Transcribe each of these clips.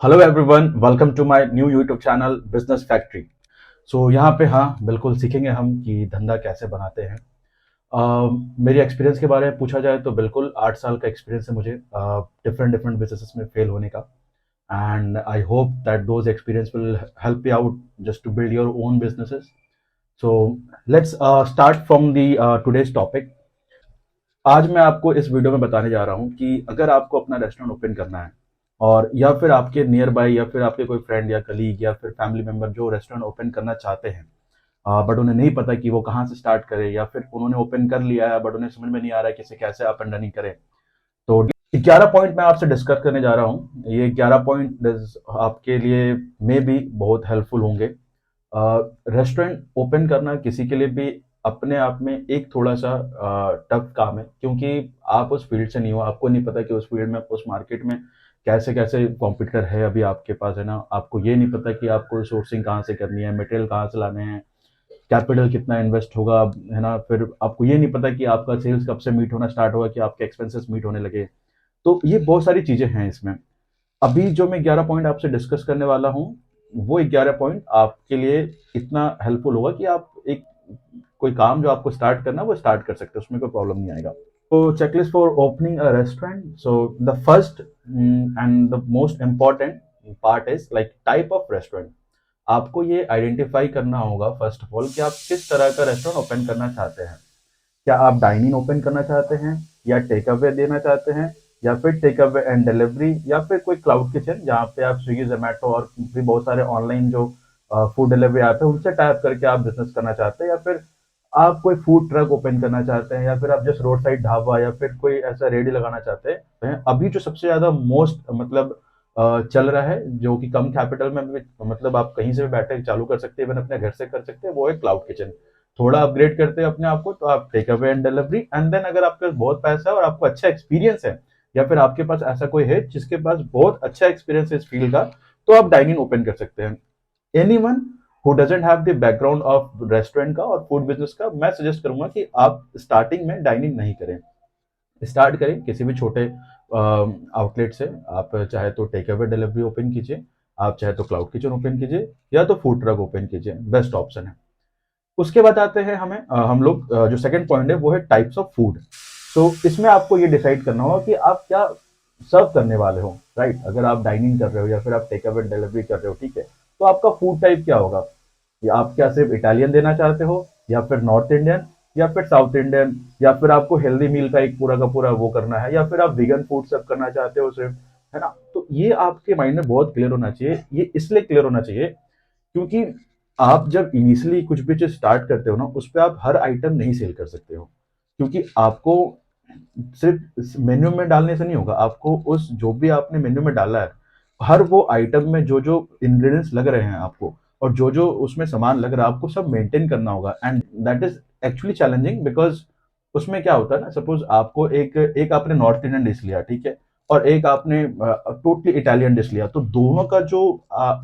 Hello everyone, welcome to my new YouTube channel business factory. यहाँ पे हाँ बिल्कुल सीखेंगे हम कि धंधा कैसे बनाते हैं। मेरी एक्सपीरियंस के बारे में पूछा जाए तो बिल्कुल 8 साल का एक्सपीरियंस है मुझे डिफरेंट डिफरेंट बिजनेसेस में फेल होने का। And I hope that those experience will help you out just to build your own businesses. So let's start from the today's topic. आज मैं आपको इस वीडियो में बताने जा रहा हूँ कि अगर आपको अपना रेस्टोरेंट ओपन करना है और या फिर आपके नियर बाय या फिर आपके कोई फ्रेंड या कलीग या फिर फैमिली मेंबर जो रेस्टोरेंट ओपन करना चाहते हैं, बट उन्हें नहीं पता कि वो कहाँ से स्टार्ट करें, या फिर उन्होंने ओपन कर लिया है बट उन्हें समझ में नहीं आ रहा है कि इसे कैसे अप एंड रनिंग करें। तो 11 पॉइंट मैं आपसे डिस्कस करने जा रहा हूँ। ये 11 पॉइंट आपके लिए मे भी बहुत हेल्पफुल होंगे। रेस्टोरेंट ओपन करना किसी के लिए भी अपने आप में एक थोड़ा सा टफ काम है, क्योंकि आप उस फील्ड से नहीं हो, आपको नहीं पता कि उस फील्ड में, उस मार्केट में कैसे कैसे कॉम्पिटिटर है अभी आपके पास, है ना। आपको ये नहीं पता कि आपको सोर्सिंग कहाँ से करनी है, मटेरियल कहाँ से लाने हैं, कैपिटल कितना इन्वेस्ट होगा, है ना। फिर आपको ये नहीं पता कि आपका सेल्स कब से मीट होना स्टार्ट होगा, कि आपके एक्सपेंसेस मीट होने लगे। तो ये बहुत सारी चीजें हैं इसमें। अभी जो मैं 11 पॉइंट आपसे डिस्कस करने वाला हूँ, वो 11 पॉइंट आपके लिए इतना हेल्पफुल होगा कि आप एक कोई काम जो आपको स्टार्ट करना है वो स्टार्ट कर सकते हो, उसमें कोई प्रॉब्लम नहीं आएगा। तो checklist for opening a restaurant. So the first and the most important part is like type of restaurant. आपको ये आइडेंटिफाई करना होगा फर्स्ट ऑफ ऑल कि आप किस तरह का रेस्टोरेंट ओपन करना चाहते हैं। क्या आप डाइनिंग ओपन करना चाहते हैं, या टेक अवे देना चाहते हैं, या फिर टेक अवे एंड डिलीवरी, या फिर कोई क्लाउड किचन जहाँ पे आप स्विगी जोमेटो और भी बहुत सारे ऑनलाइन जो फूड डिलीवरी ऐप है उनसे टाइप करके आप बिजनेस करना चाहते हैं, या फिर आप कोई फूड ट्रक ओपन करना चाहते हैं, या फिर आप जस्ट रोड साइड ढाबा या फिर कोई ऐसा रेडी लगाना चाहते हैं। अभी जो सबसे ज्यादा मोस्ट मतलब चल रहा है, जो कि कम कैपिटल में मतलब आप कहीं से भी बैठे के चालू कर सकते हैं, इवन अपने घर से कर सकते हैं, वो है क्लाउड किचन। थोड़ा अपग्रेड करते हैं अपने आप को तो आप take away and delivery, and then अगर आपके पास बहुत पैसा है और आपको अच्छा एक्सपीरियंस है, या फिर आपके पास ऐसा कोई है जिसके पास बहुत अच्छा एक्सपीरियंस है इस फील्ड का, तो आप डाइनिंग ओपन कर सकते हैं। Anyone who doesn't have the background of restaurant का और फूड बिजनेस का, मैं सजेस्ट करूंगा कि आप स्टार्टिंग में डाइनिंग नहीं करें। स्टार्ट करें किसी भी छोटे आउटलेट से। आप चाहे तो टेक अवे डिलीवरी ओपन कीजिए, आप चाहे तो क्लाउड किचन ओपन कीजिए, या तो फूड ट्रक ओपन कीजिए, बेस्ट ऑप्शन है। उसके बाद आते हैं हमें हम लोग जो सेकंड पॉइंट है वो है टाइप्स ऑफ फूड। सो इसमें आपको ये डिसाइड करना होगा कि आप क्या सर्व करने वाले हो, राइट। अगर आप डाइनिंग कर रहे हो या फिर आप टेक अवे डिलीवरी कर रहे हो, ठीक है, तो आपका फूड टाइप क्या होगा। या आप क्या सिर्फ इटालियन देना चाहते हो, या फिर नॉर्थ इंडियन, या फिर साउथ इंडियन, या फिर आपको हेल्दी मील का एक पूरा का पूरा वो करना है, या फिर आप वीगन फूड सर्व करना चाहते हो सिर्फ, है ना। तो ये आपके माइंड में बहुत क्लियर होना चाहिए। ये इसलिए क्लियर होना चाहिए क्योंकि आप जब इनिशियली कुछ भी चीज स्टार्ट करते हो ना, उस पे आप हर आइटम नहीं सेल कर सकते हो, क्योंकि आपको सिर्फ मेन्यू में डालने से नहीं होगा। आपको उस जो भी आपने मेन्यू में डाला है, हर वो आइटम में जो जो इंग्रेडिएंट्स लग रहे हैं आपको, और जो जो उसमें सामान लग रहा है, आपको सब मेंटेन करना होगा, and that is actually challenging. Because उसमें क्या होता है ना, सपोज आपको एक एक आपने नॉर्थ इंडियन डिश लिया, ठीक है, और एक आपने टोटली इटालियन डिश लिया, तो दोनों का जो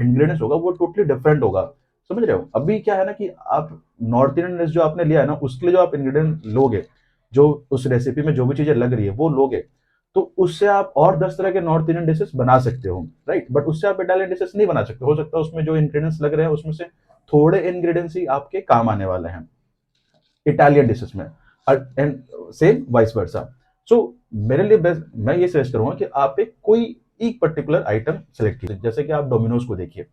इंग्रेडिएंट्स होगा वो टोटली डिफरेंट होगा। समझ रहे हो। अभी क्या है ना कि आप नॉर्थ इंडियन डिश जो आपने लिया है ना, उसके लिए जो आप इंग्रेडिएंट लोगे, जो उस रेसिपी में जो भी चीजें लग रही है वो लोगे, तो उससे आप और 10 तरह के नॉर्थ इंडियन डिशेस बना सकते हो, राइट। बट उससे आप इटालियन डिशेस नहीं बना सकते। हो सकता है उसमें जो इंग्रेडिएंट्स लग रहे हैं उसमें से थोड़े इंग्रेडिएंट्स ही आपके काम आने वाले हैं इटालियन डिशेस में, एंड सेम वाइस वर्सा। सो मेरे लिए बेस्ट, मैं ये सजेस्ट करूंगा कि आप एक कोई एक पर्टिकुलर आइटम सेलेक्ट कीजिए। जैसे कि आप डोमिनोज को देखिए,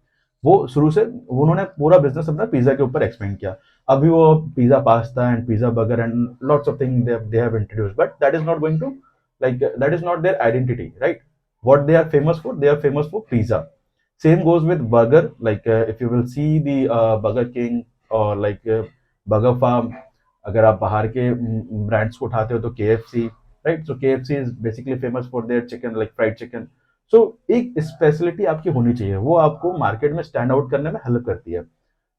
वो शुरू से उन्होंने पूरा बिजनेस अपना पिज्जा के ऊपर एक्सपेंड किया। अभी वो pizza pasta and pizza burger and lots of thing they have introduced, but that is not going to like that is not their identity, right. what they are famous for, they are famous for pizza. Same goes with burger, like if you will see the Burger King or like Burger Farm, अगर आप बाहर के brands को उठाते हो तो KFC, right. So KFC is basically famous for their chicken, like fried chicken. So एक speciality आपकी होनी चाहिए, वो आपको मार्केट में स्टैंड आउट करने में हेल्प करती है।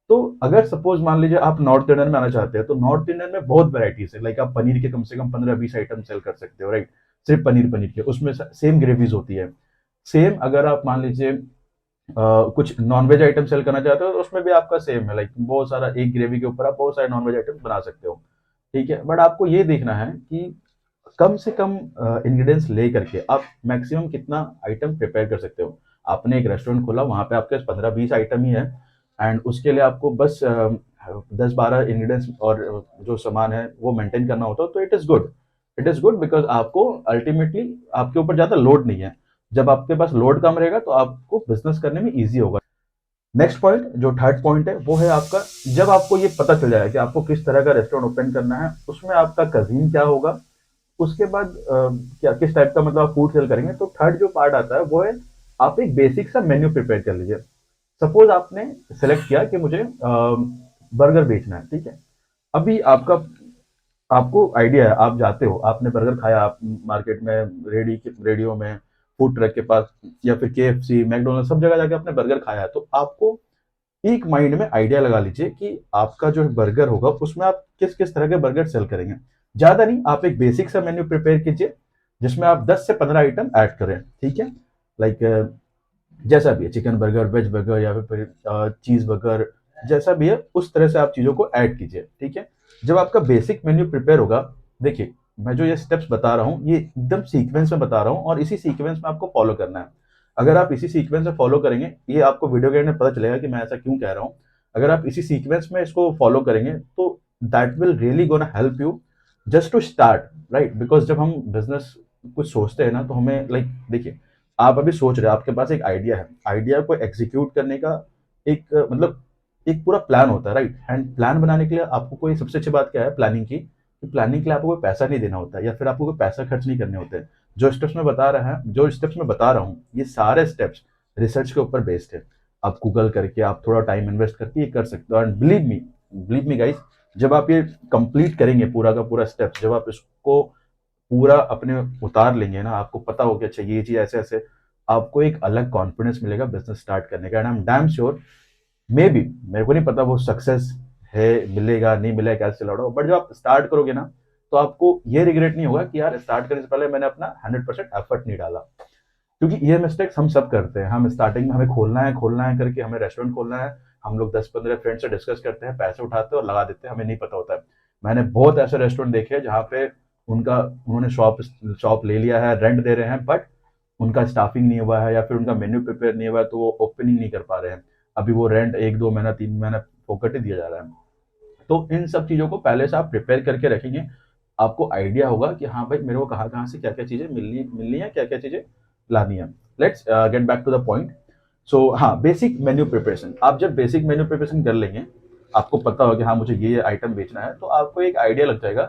तो अगर सपोज मान लीजिए आप नॉर्थ इंडियन में आना चाहते हैं, तो नॉर्थ इंडियन में बहुत वैराइटीज है। लाइक आप पनीर के कम से कम 15-20 आइटम सेल कर सकते हो, राइट। सिर्फ पनीर पनीर के, उसमें सेम ग्रेवीज होती है। सेम अगर आप मान लीजिए कुछ नॉनवेज आइटम सेल करना चाहते हो, तो उसमें भी आपका सेम है। लाइक बहुत सारा एक ग्रेवी के ऊपर आप बहुत सारे नॉनवेज आइटम बना सकते हो, ठीक है। बट आपको ये देखना है कि कम से कम इंग्रेडिएंट्स ले करके आप मैक्सिमम कितना आइटम प्रिपेयर कर सकते हो। आपने एक रेस्टोरेंट खोला, वहाँ पे आपके पास 15-20 आइटम ही है, एंड उसके लिए आपको बस 10-12 इंग्रेडिएंट्स और जो सामान है वो मेंटेन करना होता है, तो इट इज़ गुड बिकॉज़ आपको अल्टीमेटली आपके ऊपर ज़्यादा लोड नहीं है। जब आपके पास लोड कम रहेगा तो आपको बिज़नेस करने में ईज़ी होगा। नेक्स्ट पॉइंट, जो थर्ड पॉइंट है, वो है आपका, जब आपको ये पता चल जाएगा कि आपको किस तरह का रेस्टोरेंट ओपन करना है, उसमें आपका कज़ीन क्या होगा, उसके बाद क्या किस टाइप का मतलब आप फूड सेल करेंगे, तो थर्ड जो पार्ट आता है वो है आप एक बेसिक सा मेन्यू प्रिपेयर कर लीजिए। सपोज आपने सेलेक्ट किया कि मुझे बर्गर बेचना है, ठीक है। अभी आपका आपको आइडिया है, आप जाते हो, आपने बर्गर खाया, आप मार्केट में रेडियो में, फूड ट्रक के पास, या फिर केएफसी, मैकडोनल्ड, सब जगह जाके आपने बर्गर खाया, तो आपको एक माइंड में आइडिया लगा लीजिए कि आपका जो बर्गर होगा उसमें आप किस किस तरह के बर्गर सेल करेंगे। ज्यादा नहीं, आप एक बेसिक सा मेन्यू प्रिपेयर कीजिए जिसमें आप 10 से 15 आइटम ऐड करें, ठीक है। लाइक जैसा भी है, चिकन बर्गर, वेज बर्गर, या फिर चीज बर्गर, जैसा भी है उस तरह से आप चीजों को ऐड कीजिए, ठीक है। जब आपका बेसिक मेन्यू प्रिपेयर होगा, देखिए मैं जो ये स्टेप्स बता रहा हूँ ये एकदम सीक्वेंस में बता रहा हूँ, और इसी सीक्वेंस में आपको फॉलो करना है। अगर आप इसी सीक्वेंस में फॉलो करेंगे, ये आपको वीडियो के एंड में पता चलेगा कि मैं ऐसा क्यों कह रहा हूँ। अगर आप इसी सीक्वेंस में इसको फॉलो करेंगे तो that will really gonna help you just to start, right. Because जब हम बिजनेस कुछ सोचते हैं ना, तो हमें लाइक देखिए, आप अभी सोच रहे हैं, आपके पास एक आइडिया है, आइडिया को एग्जीक्यूट करने का एक मतलब एक पूरा प्लान होता है, राइट। एंड प्लान बनाने के लिए आपको कोई सबसे अच्छी बात क्या है प्लानिंग की, कि प्लानिंग के लिए आपको कोई पैसा नहीं देना होता है, या फिर आपको कोई पैसा खर्च नहीं करने होते हैं। जो स्टेप्स मैं बता रहा हूँ, ये सारे स्टेप्स रिसर्च के ऊपर बेस्ड है। आप गूगल करके, आप थोड़ा टाइम इन्वेस्ट करके ये कर सकते हो, एंड बिलीव मी गाइस, जब आप ये कंप्लीट करेंगे पूरा का पूरा स्टेप्स, जब आप इसको पूरा अपने उतार लेंगे ना, आपको पता होगा अच्छा ये चीज ऐसे ऐसे, आपको एक अलग कॉन्फिडेंस मिलेगा बिजनेस स्टार्ट करने का। And I am damn sure, may be, मेरे को नहीं पता वो सक्सेस है, मिलेगा नहीं मिलेगा, कैसे चला रहा हो, बट जब आप स्टार्ट करोगे ना, तो आपको ये रिग्रेट नहीं होगा कि यार स्टार्ट करने से पहले मैंने अपना 100% एफर्ट नहीं डाला। क्योंकि ये मिस्टेक्स हम सब करते हैं, हम स्टार्टिंग में हमें खोलना है करके, हमें रेस्टोरेंट खोलना है, हम लोग 10-15 फ्रेंड से डिस्कस करते हैं, पैसे उठाते हैं और लगा देते हैं, हमें नहीं पता होता है। मैंने बहुत ऐसे रेस्टोरेंट देखे हैं जहाँ पे उन्होंने शॉप शॉप ले लिया है, रेंट दे रहे हैं, बट उनका स्टाफिंग नहीं हुआ है, या फिर उनका मेन्यू प्रिपेयर नहीं हुआ है, तो वो ओपनिंग नहीं कर पा रहे हैं। अभी वो रेंट 1-2 महीना 3 महीना फोकट ही दिया जा रहा है। तो इन सब चीज़ों को पहले से आप प्रिपेयर करके रखेंगे, आपको आइडिया होगा कि हाँ भाई, मेरे को कहाँ कहाँ से क्या क्या चीज़ें मिलनी मिलनी है, क्या क्या चीज़ें लानी है। Let's get back to the point. So हाँ, बेसिक मेन्यू प्रिपरेशन, आप जब बेसिक मेन्यू प्रिपरेशन कर लेंगे, आपको पता होगा कि हाँ मुझे ये आइटम बेचना है, तो आपको एक आइडिया लग जाएगा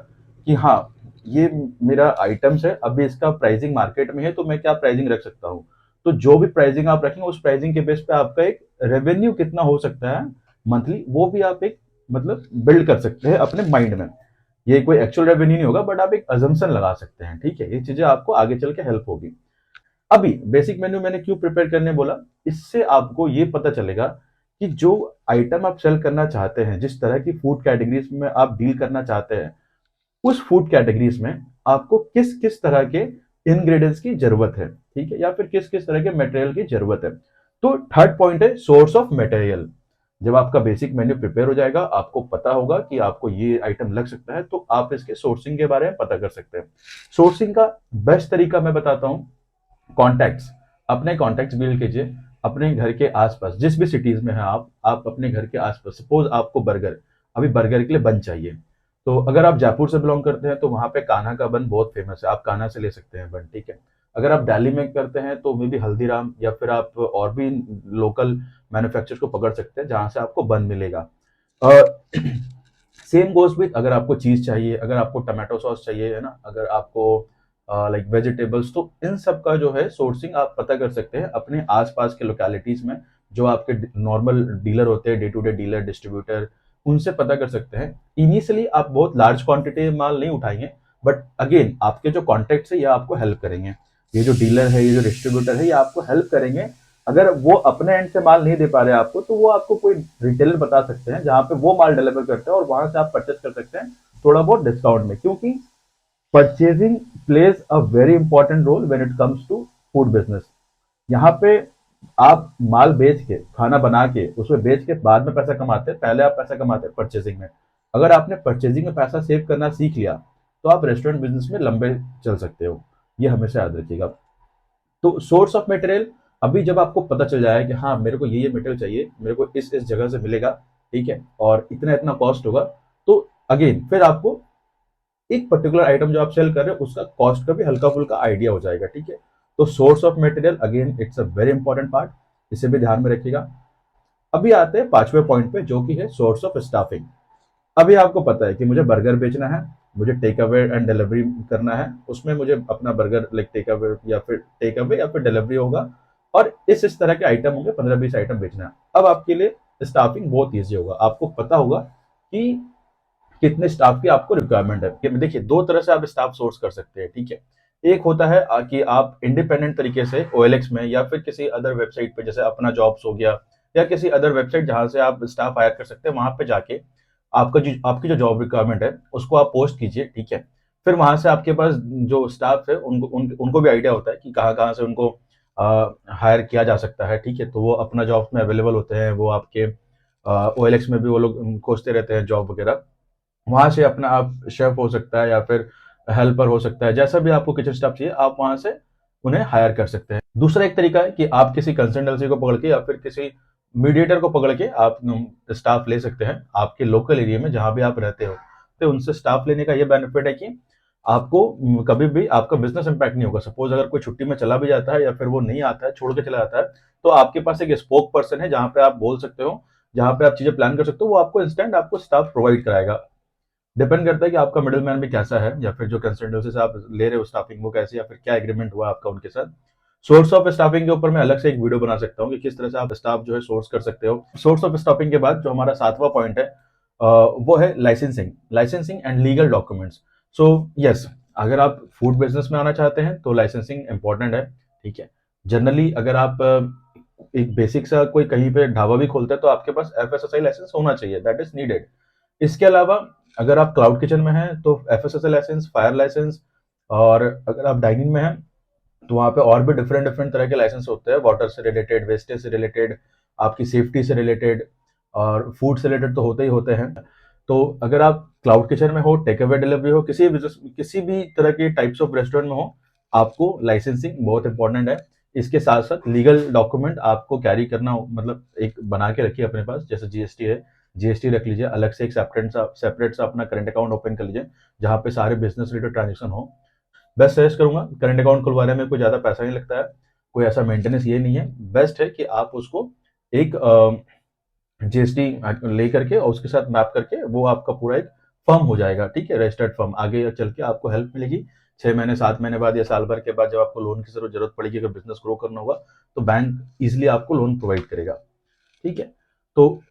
कि हाँ ये मेरा आइटम्स है, अभी इसका प्राइसिंग मार्केट में है, तो मैं क्या प्राइसिंग रख सकता हूँ। तो जो भी प्राइसिंग आप रखेंगे, उस प्राइसिंग के बेस पे आपका एक रेवेन्यू कितना हो सकता है मंथली, वो भी आप एक मतलब बिल्ड कर सकते हैं अपने माइंड में। ये कोई एक्चुअल रेवेन्यू नहीं होगा, बट आप एक अजम्पशन लगा सकते हैं, ठीक है। ये चीजें आपको आगे चल के हेल्प होगी। अभी बेसिक मेन्यू मैंने क्यों प्रिपेयर करने बोला, इससे आपको ये पता चलेगा कि जो आइटम आप सेल करना चाहते हैं, जिस तरह की फूड कैटेगरीज में आप डील करना चाहते हैं, उस फूड कैटेगरीज में आपको किस किस तरह के इंग्रेडिएंट्स की जरूरत है, ठीक है, या फिर किस किस तरह के मटेरियल की जरूरत है। तो थर्ड पॉइंट है सोर्स ऑफ मटेरियल। जब आपका बेसिक मेन्यू प्रिपेयर हो जाएगा, आपको पता होगा कि आपको ये आइटम लग सकता है, तो आप इसके सोर्सिंग के बारे में पता कर सकते हैं। सोर्सिंग का बेस्ट तरीका मैं बताता हूँ, कॉन्टैक्ट्स। अपने कॉन्टैक्ट्स बिल्ड कीजिए अपने घर के आसपास, जिस भी सिटीज में है आप अपने घर के आसपास, सपोज आपको बर्गर, अभी बर्गर के लिए बन चाहिए, तो अगर आप जयपुर से बिलोंग करते हैं तो वहां पे कान्हा का बन बहुत फेमस है, आप कान्हा से ले सकते हैं बन, ठीक है। अगर आप दिल्ली में करते हैं तो मे बी हल्दीराम, या फिर आप और भी लोकल मैन्युफैक्चरर्स को पकड़ सकते हैं जहां से आपको बन मिलेगा। सेम गोज विथ, अगर आपको चीज चाहिए, अगर आपको टमाटो सॉस चाहिए, है ना, अगर आपको लाइक वेजिटेबल्स, तो इन सब का जो है सोर्सिंग आप पता कर सकते हैं अपने आसपास के लोकेलिटीज में, जो आपके नॉर्मल डीलर होते हैं, day to day dealer, distributor, उनसे पता कर सकते हैं। इनिशियली आप बहुत लार्ज क्वांटिटी में माल नहीं उठाएंगे, बट अगेन आपके जो कॉन्टेक्ट है ये आपको हेल्प करेंगे। ये जो डीलर है, ये जो डिस्ट्रीब्यूटर है, ये आपको हेल्प करेंगे। अगर वो अपने एंड से माल नहीं दे पा रहे आपको, तो वो आपको कोई रिटेलर बता सकते हैं जहां पे वो माल डिलीवर करते हैं, और वहां से आप परचेस कर सकते हैं थोड़ा बहुत डिस्काउंट में, क्योंकि purchasing plays a very important role when it comes to food business. यहाँ पे आप माल बेच के, खाना बना के, उसमें बेच के बाद में पैसा कमाते हैं, पहले आप पैसा कमाते हैं परचेजिंग में। अगर आपने परचेजिंग में पैसा सेव करना सीख लिया, तो आप रेस्टोरेंट बिजनेस में लंबे चल सकते हो, ये हमेशा याद रखिएगा। तो सोर्स ऑफ मटेरियल, अभी जब आपको पता चल जाए कि हाँ मेरे को ये मटेरियल चाहिए, मेरे को इस जगह से मिलेगा, ठीक है, और इतना इतना कॉस्ट होगा, तो अगेन फिर आपको एक पर्टिकुलर आइटम जो आप सेल कर रहे हो उसका कॉस्ट का भी हल्का फुल्का आइडिया हो जाएगा, ठीक है। तो source of material again it's a very important part, इसे भी ध्यान में रखिएगा। अभी आते हैं पांचवें पॉइंट पे, जो कि है सोर्स ऑफ स्टाफिंग। अभी आपको पता है कि मुझे बर्गर बेचना है, मुझे टेक अवे एंड डिलीवरी करना है, उसमें मुझे अपना बर्गर लाइक टेक अवे या फिर डिलीवरी होगा, और इस तरह के आइटम होंगे, 15-20 आइटम बेचना है। अब आपके लिए स्टाफिंग बहुत ईजी होगा, आपको पता होगा कि कितने स्टाफ की आपको रिक्वायरमेंट है। देखिए, दो तरह से आप स्टाफ सोर्स कर सकते हैं, ठीक है। एक होता है कि आप इंडिपेंडेंट तरीके से OLX में या फिर किसी अदर वेबसाइट पे, जैसे अपना जॉब्स हो गया या किसी अदर वेबसाइट जहां से आप स्टाफ हायर कर सकते हैं, वहां पे जाके आपकी जो जॉब रिक्वायरमेंट है उसको आप पोस्ट कीजिए, ठीक है। फिर वहां से आपके पास जो स्टाफ है उनको भी आइडिया होता है कि कहाँ कहाँ से उनको हायर किया जा सकता है, ठीक है। तो वो अपना जॉब में अवेलेबल होते हैं, वो आपके OLX में भी वो लोग खोजते रहते हैं जॉब वगैरह। वहां से अपना आप शेफ हो सकता है या फिर हेल्पर हो सकता है, जैसा भी आपको किचन स्टाफ चाहिए आप वहां से उन्हें हायर कर सकते हैं। दूसरा एक तरीका है कि आप किसी कंसल्टेंसी को पकड़ के या फिर किसी मीडिएटर को पकड़ के आप स्टाफ ले सकते हैं आपके लोकल एरिया में जहां भी आप रहते हो। तो उनसे स्टाफ लेने का ये बेनिफिट है कि आपको कभी भी आपका बिजनेस इंपैक्ट नहीं होगा। सपोज अगर कोई छुट्टी में चला भी जाता है या फिर वो नहीं आता है, छोड़ के चला जाता है, तो आपके पास एक स्पोक पर्सन है जहां पे आप बोल सकते हो, जहां पे आप चीजें प्लान कर सकते हो, वो आपको इंस्टेंट आपको स्टाफ प्रोवाइड कराएगा। डिपेंड करता है कि आपका मिडिल मैन भी कैसा है, या फिर जो कंसल्टेंसी से आप ले रहे हो स्टाफिंग वो कैसी, या फिर क्या एग्रीमेंट हुआ आपका उनके साथ। सोर्स ऑफ स्टाफिंग के ऊपर मैं अलग से एक वीडियो बना सकता हूँ कि किस तरह से आप स्टाफ जो है सोर्स कर सकते हो। सोर्स ऑफ स्टाफिंग के बाद जो हमारा सातवां पॉइंट है वो है licensing, licensing and legal documents. So yes, अगर आप फूड बिजनेस में आना चाहते हैं तो लाइसेंसिंग इंपॉर्टेंट है, ठीक है। जनरली अगर आप एक बेसिक सा कोई कहीं पे ढाबा भी खोलते हैं तो आपके पास FSSAI लाइसेंस होना चाहिए, दैट इज नीडेड। इसके अलावा अगर आप क्लाउड किचन में हैं तो FSSAI लाइसेंस, फायर लाइसेंस, और अगर आप डाइनिंग में हैं तो वहाँ पे और भी डिफरेंट डिफरेंट तरह के लाइसेंस होते हैं, वाटर से रिलेटेड, वेस्टेज से रिलेटेड, आपकी सेफ्टी से रिलेटेड, और फूड से रिलेटेड तो होते ही होते हैं। तो अगर आप क्लाउड किचन में हो, टेक अवे डिलीवरी हो, किसी भी तरह के टाइप्स ऑफ रेस्टोरेंट में हो, आपको लाइसेंसिंग बहुत इंपॉर्टेंट है। इसके साथ साथ लीगल डॉक्यूमेंट आपको कैरी करना हो, मतलब एक बना के रखिए अपने पास, जैसे GST है, GST रख लीजिए अलग से, एक सेपरेट सा अपना करंट अकाउंट ओपन कर लीजिए जहाँ पे सारे बिजनेस रिलेटेड ट्रांजेक्शन हो। बेस्ट सजेस्ट करूंगा, करंट अकाउंट खुलवाने में कोई ज़्यादा पैसा नहीं लगता है, कोई ऐसा मेंटेनेंस ये नहीं है। बेस्ट है कि आप उसको एक GST ले करके और उसके साथ मैप करके वो आपका पूरा एक फर्म हो जाएगा, ठीक है, रजिस्टर्ड फर्म। आगे चल के आपको हेल्प मिलेगी 6 महीने 7 महीने बाद या साल भर के बाद, जब आपको लोन की जरूरत पड़ेगी, अगर बिजनेस ग्रो करना होगा तो बैंक इजिली आपको लोन प्रोवाइड करेगा, ठीक है। तो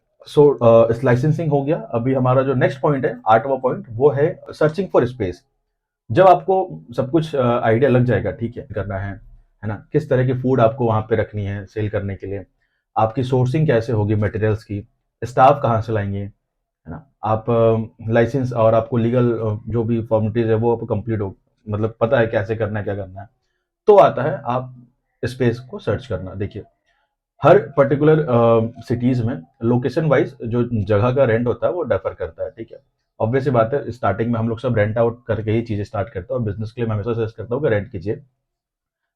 इस लाइसेंसिंग हो गया। अभी हमारा जो नेक्स्ट पॉइंट है, आठवां पॉइंट, वो है सर्चिंग फॉर स्पेस। जब आपको सब कुछ आइडिया लग जाएगा, ठीक है, करना है ना, किस तरह की फूड आपको वहां पे रखनी है सेल करने के लिए, आपकी सोर्सिंग कैसे होगी मटेरियल्स की, स्टाफ कहाँ से लाएंगे, है ना, आप लाइसेंस और आपको लीगल जो भी फॉर्मेलिटीज है वो आपको कंप्लीट हो, मतलब पता है कैसे करना है क्या करना है, तो आता है आप स्पेस को सर्च करना। देखिए, हर पर्टिकुलर सिटीज में लोकेशन वाइज जो जगह का रेंट होता है वो डिफर करता है, ठीक है। ऑब्वियस सी बात है, स्टार्टिंग में हम लोग सब रेंट आउट करके ही चीजें स्टार्ट करते हैं, और बिजनेस के लिए मैं हमेशा सजेस्ट करता हूँ कि रेंट कीजिए।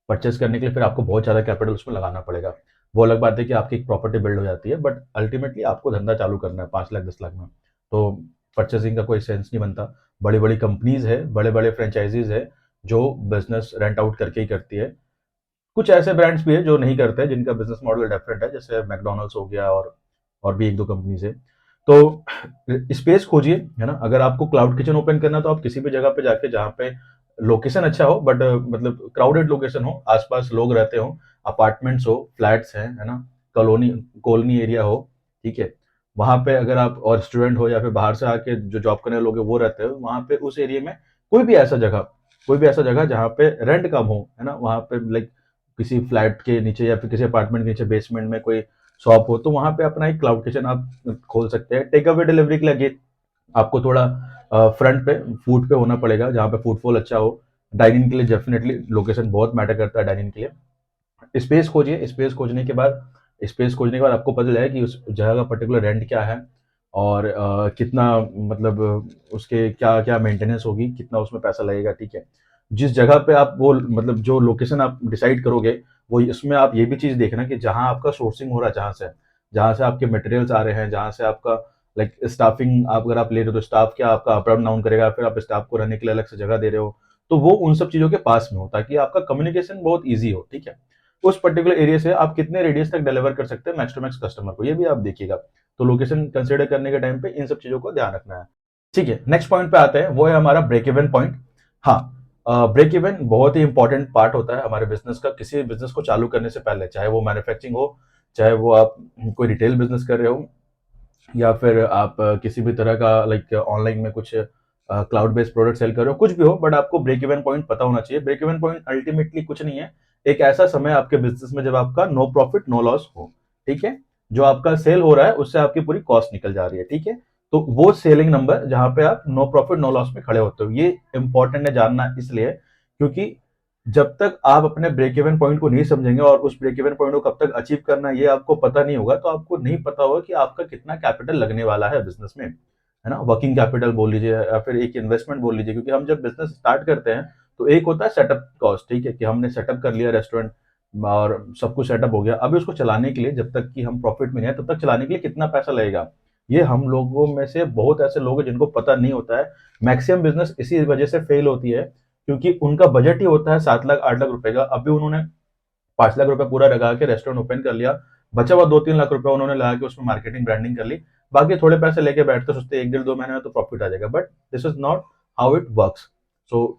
परचेस करने के लिए फिर आपको बहुत ज़्यादा कैपिटल उसमें लगाना पड़ेगा। वो अलग बात है कि आपकी एक प्रॉपर्टी बिल्ड हो जाती है, बट अल्टीमेटली आपको धंधा चालू करना है 5 लाख 10 लाख में, तो परचेसिंग का कोई सेंस नहीं बनता। बड़ी बड़ी कंपनीज है, बड़े बड़े फ्रेंचाइजीज है जो बिजनेस रेंट आउट करके ही करती है। कुछ ऐसे ब्रांड्स भी है जो नहीं करते हैं, जिनका बिजनेस मॉडल डिफरेंट है, जैसे मैकडोनल्ड्स हो गया, और भी एक दो कंपनीज है। तो स्पेस खोजिए, है ना। अगर आपको क्लाउड किचन ओपन करना तो आप किसी भी जगह पे जाके जहाँ पे लोकेशन अच्छा हो, बट मतलब क्राउडेड लोकेशन हो, आसपास लोग रहते हो, अपार्टमेंट्स हो, फ्लैट्स हैं, है ना, कॉलोनी कॉलोनी एरिया हो, ठीक है। वहां पे अगर आप और स्टूडेंट हो या फिर बाहर से आके जो जॉब करने लोग हैं वो रहते हो, वहां पे उस एरिया में कोई भी ऐसा जगह जहाँ पे रेंट कम हो, है ना, वहां पे लाइक किसी फ्लैट के नीचे या फिर किसी अपार्टमेंट के नीचे बेसमेंट में कोई शॉप हो, तो वहां पे अपना एक क्लाउड किचन आप खोल सकते हैं। टेक अवे डिलीवरी के लिए आपको थोड़ा फ्रंट पे फूड पे होना पड़ेगा जहाँ पे फुटफॉल अच्छा हो। डाइनिंग के लिए डेफिनेटली लोकेशन बहुत मैटर करता है डाइनिंग के लिए। स्पेस खोजिए, स्पेस खोजने के बाद आपको पता चलेगा कि उस जगह का पर्टिकुलर रेंट क्या है, और कितना, मतलब उसके क्या क्या मेंटेनेंस होगी, कितना उसमें पैसा लगेगा, ठीक है। जिस जगह पे आप वो मतलब जो लोकेशन आप डिसाइड करोगे वो इसमें आप ये भी चीज़ देखना कि जहाँ आपका सोर्सिंग हो रहा है, जहाँ से आपके मटेरियल्स आ रहे हैं, जहाँ से आपका लाइक स्टाफिंग आप अगर आप ले रहे हो तो स्टाफ क्या आपका अप एंड डाउन करेगा, फिर आप स्टाफ को रहने के लिए अलग से जगह दे रहे हो, तो वो उन सब चीज़ों के पास में हो ताकि आपका कम्युनिकेशन बहुत ईजी हो, ठीक है। उस पर्टिकुलर एरिया से आप कितने रेडियस तक डिलीवर कर सकते हैं मैक्स टू मैक्स कस्टमर को, ये भी आप देखिएगा। तो लोकेशन कंसिडर करने के टाइम पे इन सब चीज़ों को ध्यान रखना है। ठीक है, नेक्स्ट पॉइंट पे आते हैं, वो है हमारा ब्रेक इवन पॉइंट। हाँ, ब्रेक इवन बहुत ही इंपॉर्टेंट पार्ट होता है हमारे बिजनेस का। किसी बिजनेस को चालू करने से पहले, चाहे वो मैन्युफैक्चरिंग हो, चाहे वो आप कोई रिटेल बिजनेस कर रहे हो, या फिर आप किसी भी तरह का लाइक ऑनलाइन में कुछ क्लाउड बेस्ड प्रोडक्ट सेल कर रहे हो, कुछ भी हो, बट आपको ब्रेक इवन पॉइंट पता होना चाहिए। ब्रेक इवन पॉइंट अल्टीमेटली कुछ नहीं है, एक ऐसा समय आपके बिजनेस में जब आपका नो प्रॉफिट नो लॉस हो, ठीक है। जो आपका सेल हो रहा है उससे आपकी पूरी कॉस्ट निकल जा रही है, ठीक है। तो वो सेलिंग नंबर जहां पे आप नो प्रॉफिट नो लॉस में खड़े होते हो, ये इंपॉर्टेंट है जानना, इसलिए क्योंकि जब तक आप अपने ब्रेक इवन पॉइंट को नहीं समझेंगे और उस ब्रेक इवन पॉइंट को कब तक अचीव करना है ये आपको पता नहीं होगा, तो आपको नहीं पता होगा कि आपका कितना कैपिटल लगने वाला है बिजनेस में, है ना। वर्किंग कैपिटल बोल लीजिए या फिर एक इन्वेस्टमेंट बोल लीजिए, क्योंकि हम जब बिजनेस स्टार्ट करते हैं तो एक होता है सेटअप कॉस्ट, ठीक है, कि हमने सेटअप कर लिया रेस्टोरेंट और सब कुछ सेटअप हो गया, अभी उसको चलाने के लिए जब तक कि हम प्रॉफिट में नहीं है तब तक चलाने के लिए कितना पैसा लगेगा, ये हम लोगों में से बहुत ऐसे लोग हैं जिनको पता नहीं होता है। मैक्सिमम बिजनेस इसी वजह से फेल होती है क्योंकि उनका बजट ही होता है 7 लाख 8 लाख रुपए का, अभी उन्होंने 5 लाख रुपए पूरा लगा के रेस्टोरेंट ओपन कर लिया, बचा हुआ 2-3 लाख रुपए उन्होंने लगा के उसमें मार्केटिंग ब्रांडिंग कर ली, बाकी थोड़े पैसे लेके बैठते सोचते 1 1.5 2 महीने में तो प्रॉफिट आ जाएगा, but this is not how it works. So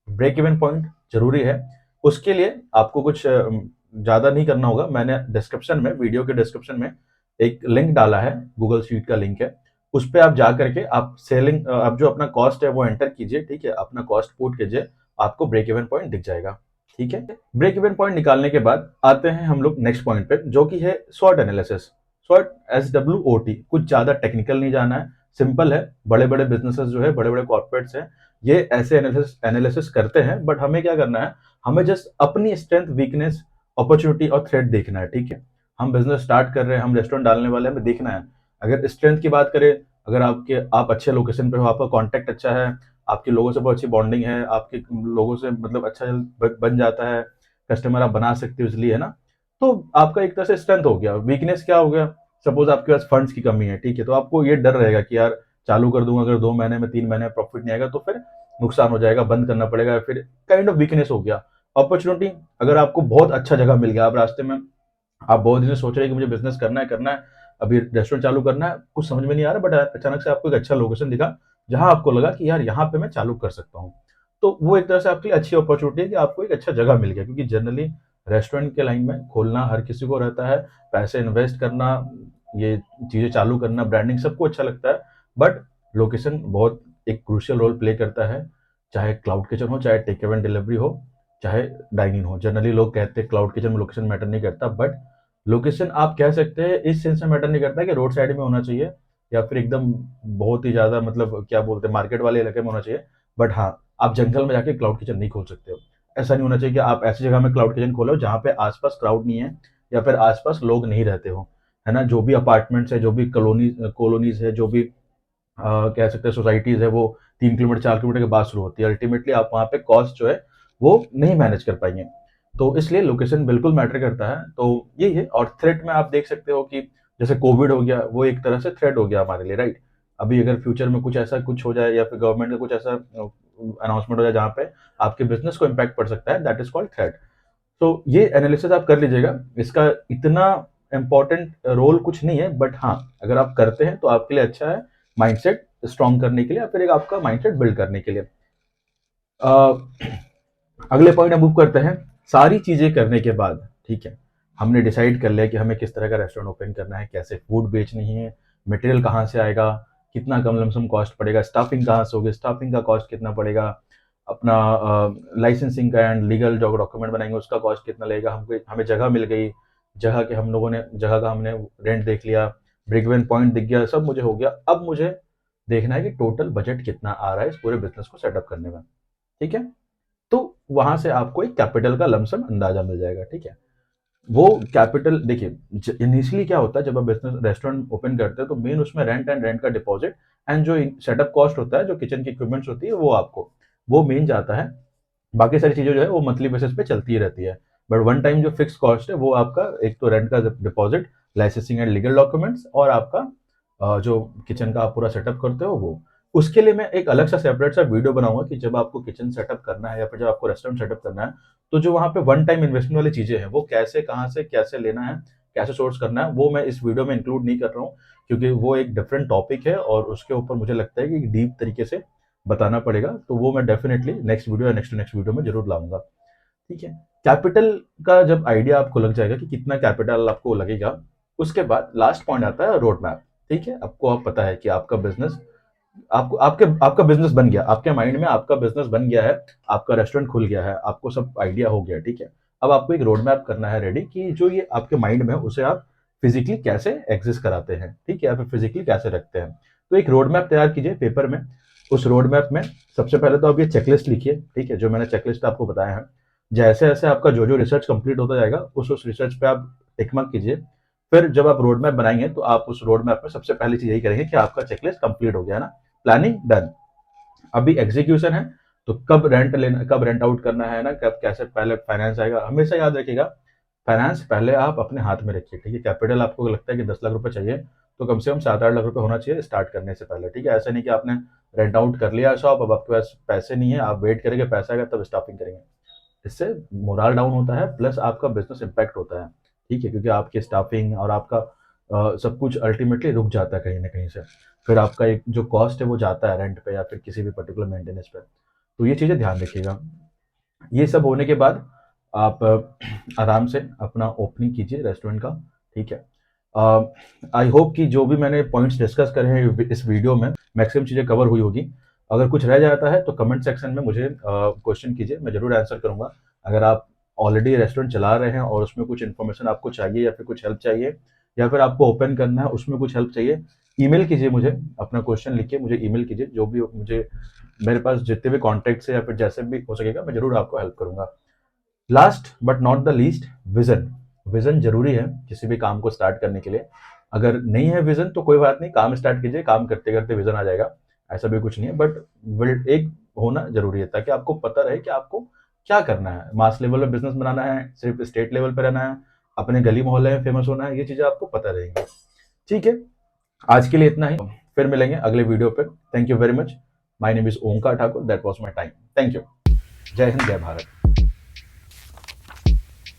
break even point जरूरी है। उसके लिए आपको कुछ ज्यादा नहीं करना होगा, मैंने डिस्क्रिप्शन में, वीडियो के डिस्क्रिप्शन में एक लिंक डाला है, गूगल शीट का लिंक है, उस पर आप जा करके आप सेलिंग, आप जो अपना कॉस्ट है वो एंटर कीजिए, ठीक है, अपना कॉस्ट पुट कीजिए, आपको ब्रेक इवन पॉइंट दिख जाएगा, ठीक है। ब्रेक इवन पॉइंट निकालने के बाद आते हैं हम लोग नेक्स्ट पॉइंट पे, जो कि है स्वॉट एनालिसिस। स्वॉट SWOT, कुछ ज्यादा टेक्निकल नहीं जाना है, सिंपल है। बड़े बड़े बिजनेसेस जो है, बड़े बड़े कॉर्पोरेट्स हैं, ये ऐसे एनालिसिस करते हैं, बट हमें क्या करना है, हमें जस्ट अपनी स्ट्रेंथ वीकनेस अपॉर्चुनिटी और थ्रेट देखना है, ठीक है। हम बिजनेस स्टार्ट कर रहे हैं, हम रेस्टोरेंट डालने वाले हैं, हमें देखना है। अगर स्ट्रेंथ की बात करें, अगर आप अच्छे लोकेशन पे हो, आपका कॉन्टैक्ट अच्छा है, आपके लोगों से बहुत अच्छी बॉन्डिंग है, आपके लोगों से मतलब अच्छा बन जाता है, कस्टमर आप बना सकते हो इसलिए, है ना। तो आपका एक तरह से स्ट्रेंथ हो गया। वीकनेस क्या हो गया, सपोज आपके पास फंड्स की कमी है, ठीक है, तो आपको ये डर रहेगा कि यार चालू कर दूंगा, अगर 2 महीने में 3 महीने में प्रॉफिट नहीं आएगा तो फिर नुकसान हो जाएगा, बंद करना पड़ेगा, फिर काइंड ऑफ वीकनेस हो गया। अपॉर्चुनिटी, अगर आपको बहुत अच्छा जगह मिल गया, आप रास्ते में आप बहुत दिन से सोच रहे हैं कि मुझे बिजनेस करना है, अभी रेस्टोरेंट चालू करना है, कुछ समझ में नहीं आ रहा, बट अचानक से आपको एक अच्छा लोकेशन दिखा जहां आपको लगा कि यार यहाँ पे मैं चालू कर सकता हूँ, तो वो एक तरह से आपके लिए अच्छी अपॉर्चुनिटी है कि आपको एक अच्छा जगह मिल गया, क्योंकि जनरली रेस्टोरेंट के लाइन में खोलना हर किसी को रहता है, पैसे इन्वेस्ट करना, ये चीजें चालू करना, ब्रांडिंग सबको अच्छा लगता है, बट लोकेशन बहुत एक क्रूशियल रोल प्ले करता है। चाहे क्लाउड किचन हो, चाहे टेक अवे डिलीवरी हो, चाहे डाइनिंग हो, जनरली लोग कहते हैं क्लाउड किचन में लोकेशन मैटर नहीं करता, बट लोकेशन आप कह सकते हैं इस सेंस में मैटर नहीं करता कि रोड साइड में होना चाहिए या फिर एकदम बहुत ही ज्यादा मतलब क्या बोलते हैं मार्केट वाले इलाके में होना चाहिए, बट हाँ, आप जंगल में जाके क्लाउड किचन नहीं खोल सकते हो। ऐसा नहीं होना चाहिए कि आप ऐसी जगह में क्लाउड किचन खोलो जहाँ पे आसपास क्राउड नहीं है या फिर आसपास लोग नहीं रहते हो, है ना। जो भी अपार्टमेंट्स है, जो भी कॉलोनीज है, जो भी कह सकते हैं सोसाइटीज है, वो 3 किलोमीटर 4 किलोमीटर के बाद शुरू होती है, अल्टीमेटली आप वहाँ पे कॉस्ट जो है वो नहीं मैनेज कर पाएंगे। तो इसलिए लोकेशन बिल्कुल मैटर करता है, तो यही है। और थ्रेट में आप देख सकते हो कि जैसे कोविड हो गया, वो एक तरह से थ्रेट हो गया हमारे लिए, राइट। अभी अगर फ्यूचर में कुछ ऐसा कुछ हो जाए या फिर गवर्नमेंट का कुछ ऐसा अनाउंसमेंट हो जाए जहाँ पे आपके बिजनेस को इम्पैक्ट पड़ सकता है, दैट इज कॉल्ड थ्रेट। तो ये एनालिसिस आप कर लीजिएगा, इसका इतना इंपॉर्टेंट रोल कुछ नहीं है, बट हाँ, अगर आप करते हैं तो आपके लिए अच्छा है, माइंडसेट स्ट्रॉन्ग करने के लिए या फिर एक आपका माइंडसेट बिल्ड करने के लिए। अगले पॉइंट हम मूव करते हैं। सारी चीजें करने के बाद, ठीक है, हमने डिसाइड कर लिया कि हमें किस तरह का रेस्टोरेंट ओपन करना है, कैसे फूड बेचनी है, मटेरियल कहाँ से आएगा, कितना कम लमसम कॉस्ट पड़ेगा, स्टाफिंग कहाँ से होगी, स्टाफिंग का कॉस्ट कितना पड़ेगा, अपना लाइसेंसिंग का एंड लीगल जो डॉक्यूमेंट बनाएंगे उसका कॉस्ट कितना लगेगा, हमको हमें जगह मिल गई, जगह के हम लोगों ने जगह का हमने रेंट देख लिया, ब्रेक इवन पॉइंट दिख गया, सब मुझे हो गया। अब मुझे देखना है कि टोटल बजट कितना आ रहा है इस पूरे बिजनेस को सेटअप करने में, ठीक है। तो वहां से आपको एक कैपिटल का लमसम अंदाजा मिल जाएगा, ठीक है। वो कैपिटल देखिए, इनिशियली क्या होता है जब आप बिजनेस रेस्टोरेंट ओपन करते हैं तो मेन उसमें रेंट का डिपॉजिट एंड जो सेटअप कॉस्ट होता है, जो किचन की इक्विपमेंट्स होती है, वो आपको वो मेन जाता है। बाकी सारी चीजें जो है वो मंथली बेसिस पे चलती ही रहती है। बट वन टाइम जो फिक्स कॉस्ट है वो आपका एक तो रेंट का deposit, licensing and legal documents, और आपका जो किचन का आप पूरा सेटअप करते हो वो। उसके लिए मैं एक अलग सा सेपरेट सा वीडियो बनाऊंगा कि जब आपको किचन सेटअप करना है या फिर जब आपको रेस्टोरेंट सेटअप करना है, तो जो वहाँ पे वन टाइम इन्वेस्टमेंट वाली चीजें हैं वो कैसे, कहाँ से, कैसे लेना है, कैसे सोर्स करना है, वो मैं इस वीडियो में इंक्लूड नहीं कर रहा हूँ, क्योंकि वो एक डिफरेंट टॉपिक है और उसके ऊपर मुझे लगता है कि डीप तरीके से बताना पड़ेगा। तो वो मैं डेफिनेटली नेक्स्ट वीडियो या नेक्स्ट नेक्स्ट वीडियो में जरूर लाऊंगा। ठीक है। कैपिटल का जब आइडिया आपको लग जाएगा कि कितना कैपिटल आपको लगेगा, उसके बाद लास्ट पॉइंट आता है रोड मैप। ठीक है, आपको आप पता है कि आपका बिजनेस, आपको आपके आपका बिजनेस बन गया, आपके माइंड में आपका बिजनेस बन गया है, आपका रेस्टोरेंट खुल गया है, आपको सब आइडिया हो गया। ठीक है, अब आपको एक रोड मैप करना है रेडी कि जो ये आपके माइंड में है उसे आप फिजिकली कैसे एग्जिस्ट कराते हैं। ठीक है, या फिर फिजिकली कैसे रखते हैं। तो एक रोड मैप तैयार कीजिए पेपर में। उस रोड मैप में सबसे पहले तो आप ये चेकलिस्ट लिखिए। ठीक है, जो मैंने चेकलिस्ट आपको बताया है, जैसे जैसे आपका जो जो रिसर्च कंप्लीट होता जाएगा उस रिसर्च पे आप टिक मार्क कीजिए। फिर जब आप रोड मैप बनाएंगे तो आप उस रोड मैप में सबसे पहली चीज यही करेंगे कि आपका चेकलिस्ट कंप्लीट हो गया है ना, प्लानिंग डन। अभी एग्जीक्यूशन है, तो कब रेंट लेना, कब रेंट आउट करना है ना, कब कैसे पहले फाइनेंस आएगा, हमेशा याद रखिएगा फाइनेंस पहले आप अपने हाथ में रखिए। ठीक है, कैपिटल आपको लगता है कि 10 लाख रुपए चाहिए, तो कम से कम 7-8 लाख रुपए होना चाहिए स्टार्ट करने से पहले। ठीक है, ऐसा नहीं कि आपने रेंट आउट कर लिया शॉप, अब आपके पास पैसे नहीं है, आप वेट करेंगे पैसा आएगा तब स्टाफिंग करेंगे। इससे मोराल डाउन होता है, प्लस आपका बिजनेस इम्पैक्ट होता है। ठीक है, क्योंकि आपकी स्टाफिंग और आपका सब कुछ अल्टीमेटली रुक जाता है कहीं ना कहीं से। फिर आपका एक जो कॉस्ट है वो जाता है रेंट पे या फिर किसी भी पर्टिकुलर मेंटेनेंस पे। तो ये चीज़ें ध्यान रखिएगा। ये सब होने के बाद आप आराम से अपना ओपनिंग कीजिए रेस्टोरेंट का। ठीक है, आई होप कि जो भी मैंने पॉइंट्स डिस्कस करे हैं इस वीडियो में मैक्सिमम चीज़ें कवर हुई होगी। अगर कुछ रह जाता है तो कमेंट सेक्शन में मुझे क्वेश्चन कीजिए, मैं ज़रूर आंसर करूंगा। अगर आप ऑलरेडी रेस्टोरेंट चला रहे हैं और उसमें कुछ इन्फॉर्मेशन आपको चाहिए या फिर कुछ हेल्प चाहिए या फिर आपको ओपन करना है उसमें कुछ हेल्प चाहिए, ईमेल कीजिए मुझे, अपना क्वेश्चन लिख के मुझे ईमेल कीजिए। जो भी मुझे, मेरे पास जितने भी कॉन्टैक्ट्स है या फिर जैसे भी हो सकेगा मैं ज़रूर आपको हेल्प करूंगा। Last but not the least, vision. Vision जरूरी है किसी भी काम को स्टार्ट करने के लिए। अगर नहीं है विजन तो कोई बात नहीं, काम स्टार्ट कीजिए, काम करते करते विजन आ जाएगा, ऐसा भी कुछ नहीं है। बट एक होना जरूरी है ताकि आपको पता रहे कि आपको क्या करना है। मास लेवल पे बिजनेस बनाना है, सिर्फ स्टेट लेवल पे रहना है, अपने गली मोहल्ले में फेमस होना है, ये चीजें आपको पता रहेंगी। ठीक है, आज के लिए इतना ही, फिर मिलेंगे अगले वीडियो पे। Thank you very much. My name is Omkar Thakur, that was my time. Thank you. जय हिंद, जय भारत।